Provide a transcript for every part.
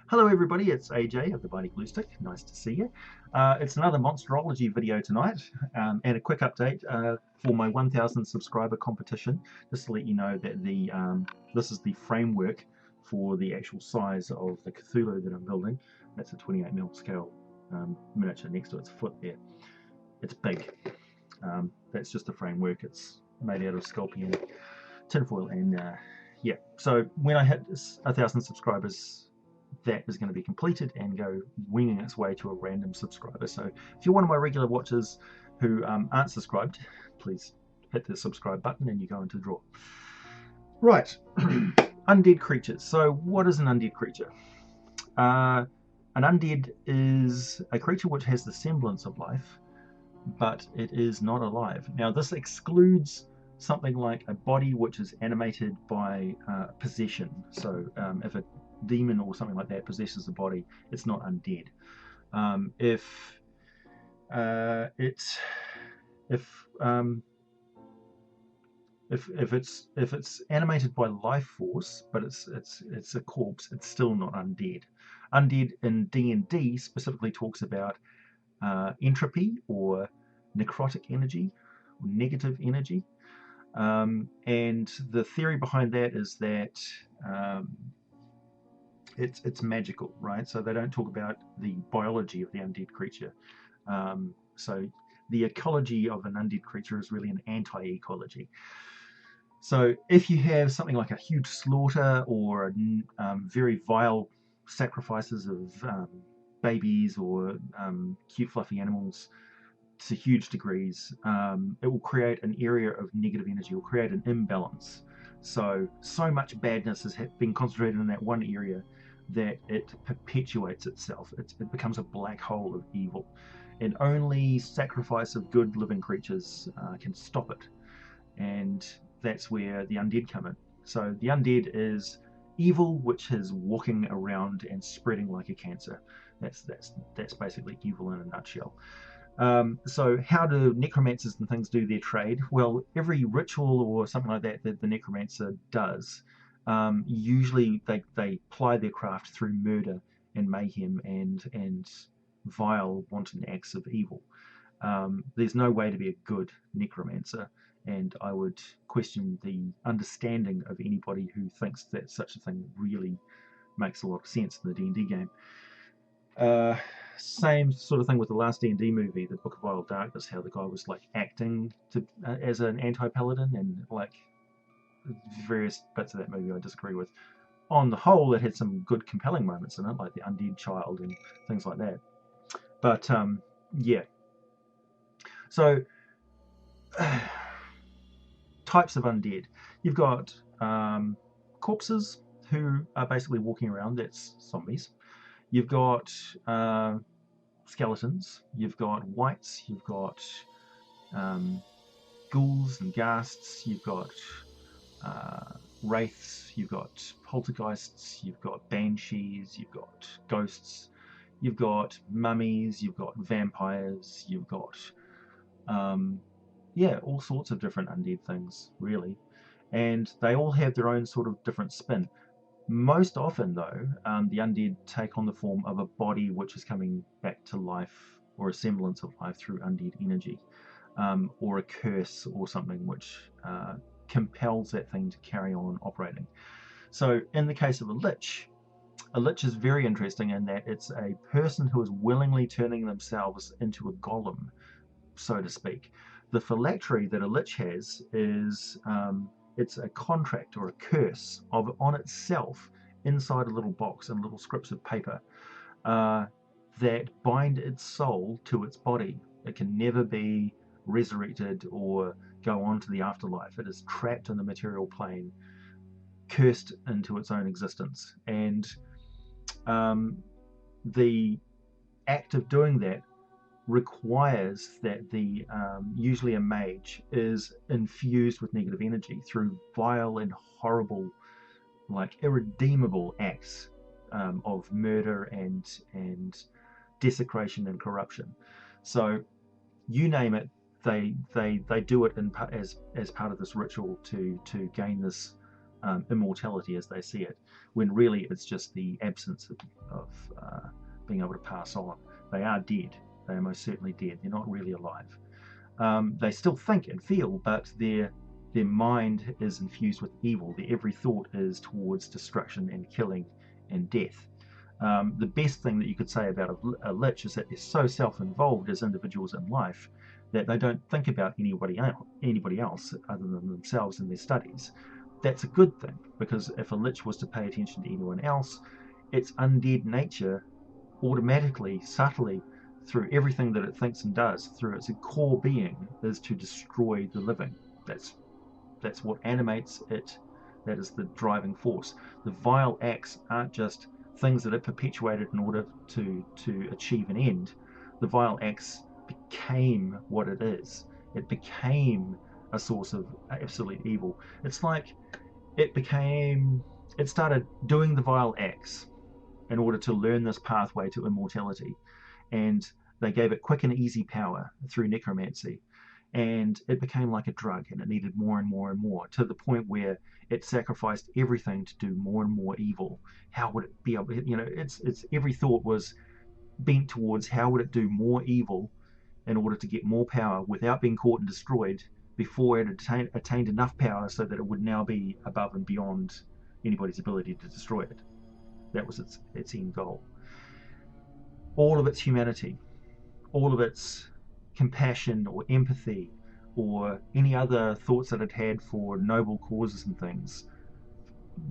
Hello everybody, it's AJ of the Binding Glue Stick. Nice to see you. It's another Monsterology video tonight, and a quick update for my 1,000 subscriber competition. Just to let you know that this is the framework for the actual size of the Cthulhu that I'm building. That's a 28mm scale miniature next to its foot there. It's big. That's just a framework. It's made out of Sculpion tinfoil, and yeah. So when I hit 1,000 subscribers, that is going to be completed and go winging its way to a random subscriber. So if you're one of my regular watchers who aren't subscribed, please hit the subscribe button and you go into the draw. Right, undead creatures. So what is an undead creature? An undead is a creature which has the semblance of life, but it is not alive. Now this excludes something like a body which is animated by possession. So if a demon or something like that possesses the body, it's not undead. If it's animated by life force, but it's a corpse, it's still not undead. Undead in D&D specifically talks about entropy or necrotic energy, or negative energy. And the theory behind that is that it's magical, right? So they don't talk about the biology of the undead creature. So the ecology of an undead creature is really an anti-ecology. So if you have something like a huge slaughter or very vile sacrifices of babies or cute fluffy animals to huge degrees, it will create an area of negative energy. It will create an imbalance. So much badness has been concentrated in that one area that it perpetuates itself. It becomes a black hole of evil, and only sacrifice of good living creatures can stop it. And that's where the undead come in. So the undead is evil which is walking around and spreading like a cancer. That's basically evil in a nutshell. So how do necromancers and things do their trade? Well, every ritual or something like that the necromancer does, usually they ply their craft through murder and mayhem and vile wanton acts of evil. There's no way to be a good necromancer, and I would question the understanding of anybody who thinks that such a thing really makes a lot of sense in the D&D game. Same sort of thing with the last D&D movie, The Book of Wild Darkness, how the guy was like acting as an anti-paladin, and like various bits of that movie I disagree with. On the whole, it had some good compelling moments in it, like the undead child and things like that. But yeah. So types of undead. You've got corpses who are basically walking around. That's zombies. You've got skeletons, you've got wights, you've got ghouls and ghasts, you've got wraiths, you've got poltergeists, you've got banshees, you've got ghosts, you've got mummies, you've got vampires, you've got yeah, all sorts of different undead things, really. And they all have their own sort of different spin. Most often, though, the undead take on the form of a body which is coming back to life, or a semblance of life, through undead energy, or a curse or something which compels that thing to carry on operating. So in the case of a lich is very interesting in that it's a person who is willingly turning themselves into a golem, so to speak. The phylactery that a lich has is it's a contract or a curse on itself inside a little box and little scrips of paper that bind its soul to its body. It can never be resurrected or go on to the afterlife. It is trapped in the material plane, cursed into its own existence. And the act of doing that requires that usually a mage is infused with negative energy through vile and horrible, like irredeemable acts of murder and desecration and corruption. So you name it, they do it as part of this ritual to gain this immortality as they see it, when really it's just the absence of being able to pass on. They are dead. They are most certainly dead. They're not really alive. They still think and feel, but their mind is infused with evil. Their every thought is towards destruction and killing and death. The best thing that you could say about a lich is that they're so self-involved as individuals in life that they don't think about anybody else other than themselves and their studies. That's a good thing, because if a lich was to pay attention to anyone else, its undead nature automatically, subtly, through everything that it thinks and does, through its core being, is to destroy the living. That's what animates it. That is the driving force. The vile acts aren't just things that it perpetuated in order to achieve an end. The vile acts became what it is. It became a source of absolute evil. It's like it started doing the vile acts in order to learn this pathway to immortality, and they gave it quick and easy power through necromancy, and it became like a drug, and it needed more and more and more, to the point where it sacrificed everything to do more and more evil. How would it be able, its every thought was bent towards how would it do more evil in order to get more power without being caught and destroyed before it attained enough power so that it would now be above and beyond anybody's ability to destroy it. That was its end goal. All of its humanity, all of its compassion or empathy or any other thoughts that it had for noble causes and things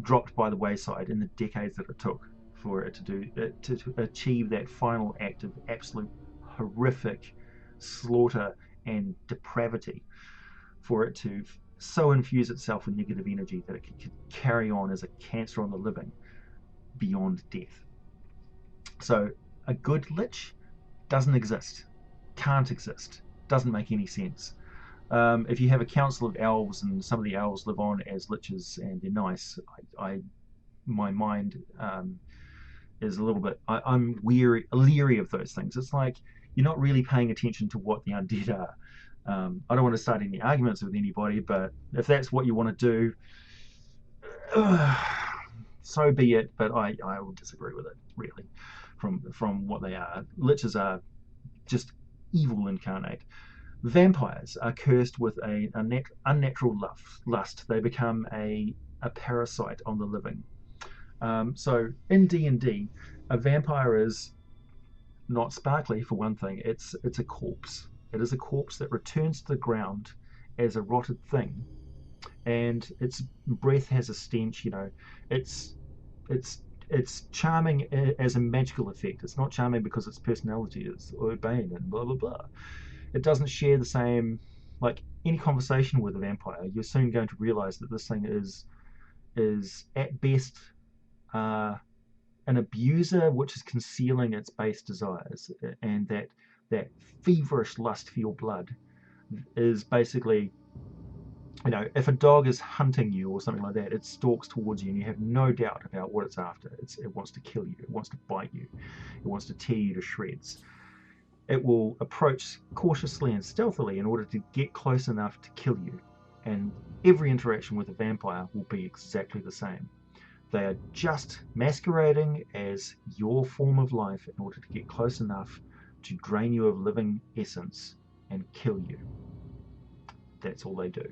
dropped by the wayside in the decades that it took for it to achieve that final act of absolute horrific slaughter and depravity, for it to so infuse itself with negative energy that it could carry on as a cancer on the living beyond death. So a good lich doesn't exist, can't exist, doesn't make any sense. If you have a council of elves and some of the elves live on as liches and they're nice, my mind is a little bit, I'm leery of those things. It's like you're not really paying attention to what the undead are. I don't want to start any arguments with anybody, but if that's what you want to do, so be it. But I will disagree with it, really, from what they are. Liches are just evil incarnate. Vampires are cursed with a unnatural lust. They become a parasite on the living. So in D&D, a vampire is not sparkly, for one thing. It's a corpse. It is a corpse that returns to the ground as a rotted thing, and its breath has a stench. It's charming as a magical effect. It's not charming because its personality is urbane and blah blah blah. It doesn't share the same, like any conversation with a vampire, you're soon going to realize that this thing is at best an abuser which is concealing its base desires, and that feverish lust for your blood is basically, if a dog is hunting you or something like that, it stalks towards you and you have no doubt about what it's after. It wants to kill you, it wants to bite you, it wants to tear you to shreds. It will approach cautiously and stealthily in order to get close enough to kill you, and every interaction with a vampire will be exactly the same. They are just masquerading as your form of life in order to get close enough to drain you of living essence and kill you. That's all they do.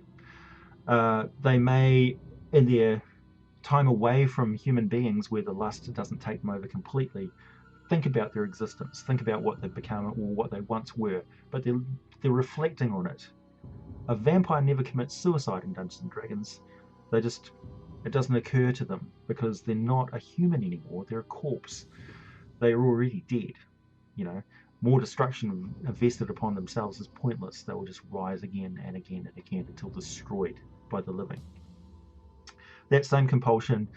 They may, in their time away from human beings where the lust doesn't take them over completely, think about their existence, think about what they've become or what they once were, but they're reflecting on it. A vampire never commits suicide in Dungeons and Dragons. It doesn't occur to them because they're not a human anymore. They're a corpse. They are already dead. More destruction vested upon themselves is pointless. They will just rise again and again and again until destroyed by the living. That same compulsion,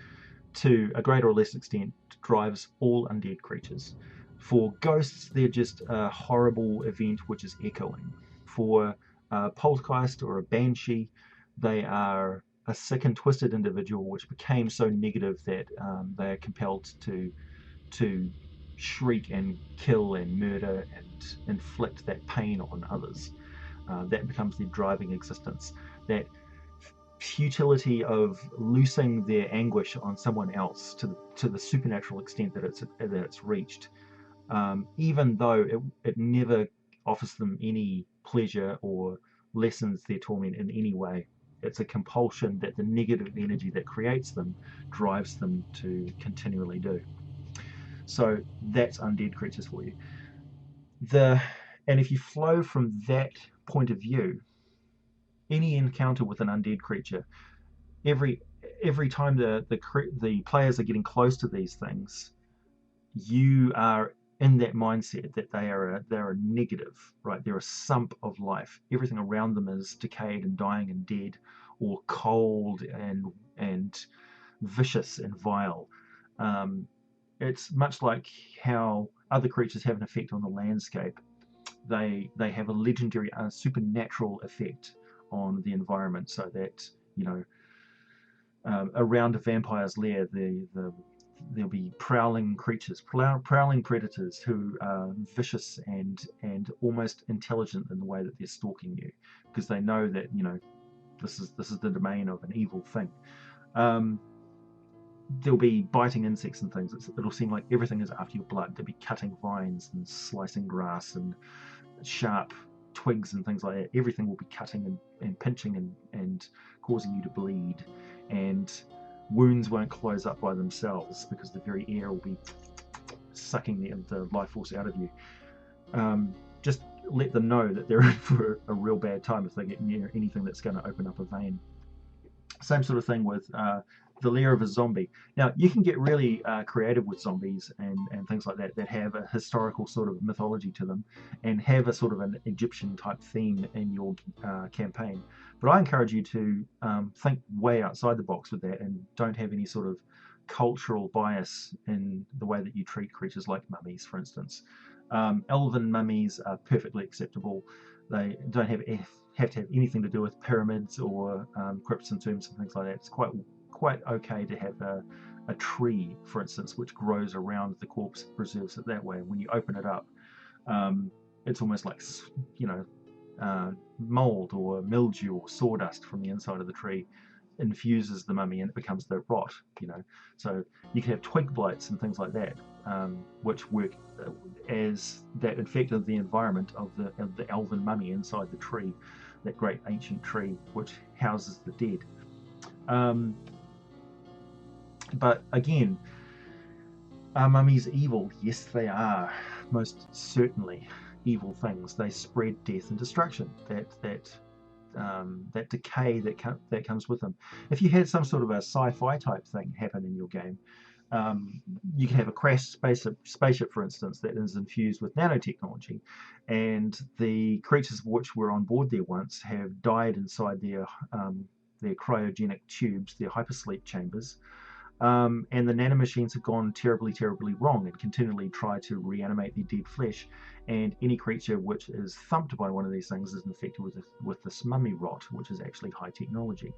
to a greater or less extent, drives all undead creatures. For ghosts, they're just a horrible event which is echoing. For a poltergeist or a banshee, they are a sick and twisted individual which became so negative that they are compelled to shriek and kill and murder and inflict that pain on others. That becomes their driving existence. That futility of loosing their anguish on someone else to the supernatural extent that it's reached, even though it never offers them any pleasure or lessens their torment in any way. It's a compulsion that the negative energy that creates them drives them to continually do. So that's undead creatures for you. And if you flow from that point of view, any encounter with an undead creature, every every time the players are getting close to these things, you are in that mindset that they're a negative, right? They're a sump of life. Everything around them is decayed and dying and dead, or cold and vicious and vile. It's much like how other creatures have an effect on the landscape. They have a legendary, supernatural effect on the environment, so that around a vampire's lair, there'll be prowling creatures, prowling predators who are vicious and almost intelligent in the way that they're stalking you, because they know that this is the domain of an evil thing. They'll be biting insects and things. It'll seem like everything is after your blood. They'll be cutting vines and slicing grass and sharp twigs and things like that. Everything will be cutting and pinching and causing you to bleed, and wounds won't close up by themselves because the very air will be sucking the life force out of you. Just let them know that they're in for a real bad time if they get near anything that's going to open up a vein. Same sort of thing with the lair of a zombie. Now, you can get really creative with zombies and things like that have a historical sort of mythology to them and have a sort of an Egyptian type theme in your campaign. But I encourage you to think way outside the box with that and don't have any sort of cultural bias in the way that you treat creatures like mummies, for instance. Elven mummies are perfectly acceptable. They don't have to have anything to do with pyramids or crypts and tombs and things like that. It's quite okay to have a tree, for instance, which grows around the corpse, preserves it that way. When you open it up, it's almost like mold or mildew or sawdust from the inside of the tree infuses the mummy and it becomes the rot. So you can have twig blights and things like that, which work as that effect of the environment of the elven mummy inside the tree, that great ancient tree which houses the dead. But again, are mummies evil? Yes, they are. Most certainly evil things. They spread death and destruction. That decay that comes with them. If you had some sort of a sci-fi type thing happen in your game, you can have a crashed spaceship, for instance, that is infused with nanotechnology, and the creatures which were on board there once have died inside their cryogenic tubes, their hypersleep chambers. And the nanomachines have gone terribly, terribly wrong and continually try to reanimate their dead flesh. And any creature which is thumped by one of these things is infected with this mummy rot, which is actually high technology.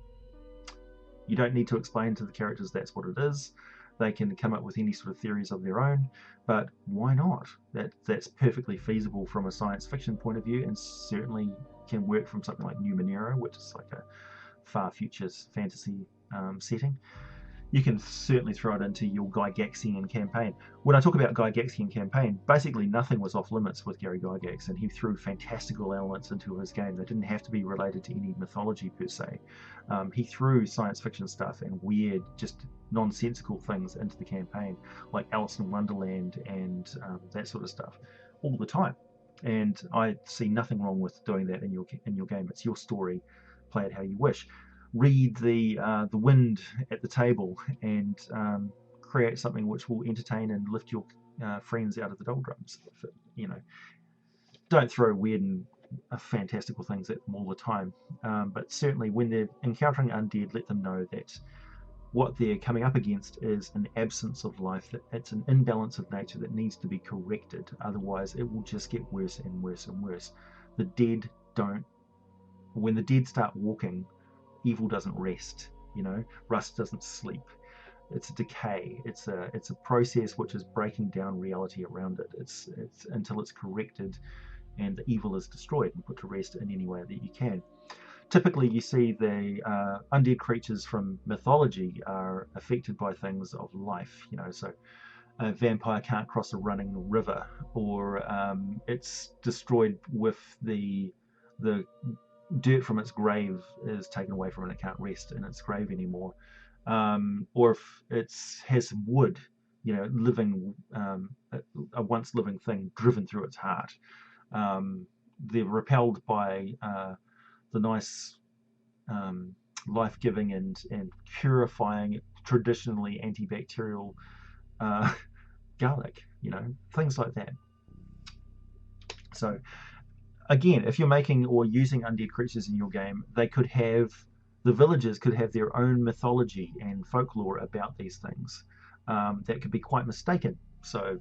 You don't need to explain to the characters that's what it is. They can come up with any sort of theories of their own, but why not? That's perfectly feasible from a science fiction point of view, and certainly can work from something like Numenera, which is like a far futures fantasy setting. You can certainly throw it into your Gygaxian campaign. When I talk about Gygaxian campaign, basically nothing was off limits with Gary Gygax, and he threw fantastical elements into his game that didn't have to be related to any mythology per se. He threw science fiction stuff and weird, just nonsensical things into the campaign, like Alice in Wonderland and that sort of stuff, all the time. And I see nothing wrong with doing that in your game. It's your story. Play it how you wish. Read the wind at the table and create something which will entertain and lift your friends out of the doldrums. Don't throw weird and fantastical things at them all the time, but certainly when they're encountering undead, let them know that what they're coming up against is an absence of life, that it's an imbalance of nature that needs to be corrected. Otherwise it will just get worse and worse and worse. When the dead start walking, evil doesn't rest. Rust doesn't sleep. It's a decay. It's a process which is breaking down reality around it. It's until it's corrected and the evil is destroyed and put to rest in any way that you can. typically you see the undead creatures from mythology are affected by things of life, so a vampire can't cross a running river, or it's destroyed with the dirt from its grave is taken away from it, and it can't rest in its grave anymore. Or if it has some wood, living a once living thing driven through its heart. They're repelled by the nice life-giving and purifying, traditionally antibacterial garlic, things like that. So again, if you're making or using undead creatures in your game, the villagers could have their own mythology and folklore about these things that could be quite mistaken. So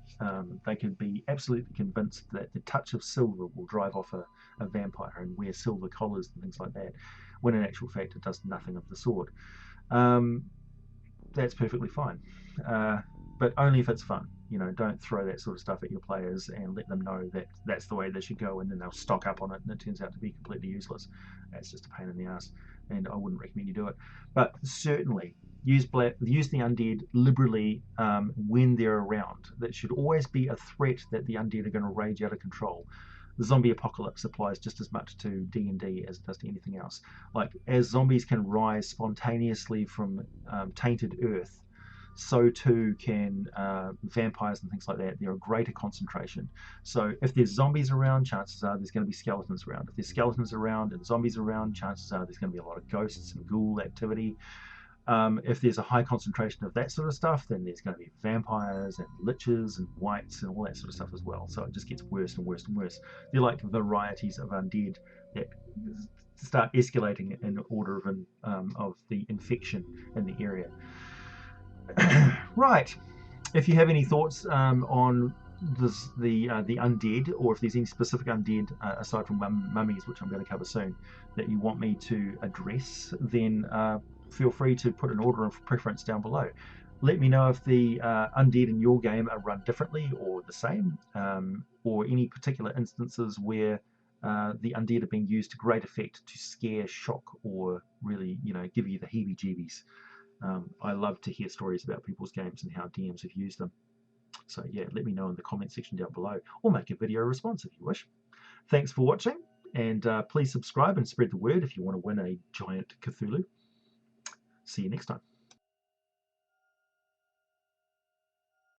they could be absolutely convinced that the touch of silver will drive off a vampire and wear silver collars and things like that, when in actual fact it does nothing of the sort. That's perfectly fine, but only if it's fun. Don't throw that sort of stuff at your players and let them know that that's the way they should go, and then they'll stock up on it and it turns out to be completely useless. That's just a pain in the ass, and I wouldn't recommend you do it. But certainly use the undead liberally when they're around. That should always be a threat that the undead are going to rage out of control. The zombie apocalypse applies just as much to D&D as it does to anything else. Like, as zombies can rise spontaneously from tainted earth, so too can vampires and things like that. They're a greater concentration. So if there's zombies around, chances are there's going to be skeletons around. If there's skeletons around and zombies around, chances are there's going to be a lot of ghosts and ghoul activity. If there's a high concentration of that sort of stuff, then there's going to be vampires and liches and wights and all that sort of stuff as well. So it just gets worse and worse and worse. They're like varieties of undead that start escalating in order of the infection in the area. Right. If you have any thoughts on the undead, or if there's any specific undead aside from mummies, which I'm going to cover soon, that you want me to address, then feel free to put an order of preference down below. Let me know if the undead in your game are run differently or the same, or any particular instances where the undead are being used to great effect to scare, shock, or really, give you the heebie-jeebies. I love to hear stories about people's games and how DMs have used them. So yeah, let me know in the comment section down below, or make a video response if you wish. Thanks for watching, and please subscribe and spread the word if you want to win a giant Cthulhu. See you next time.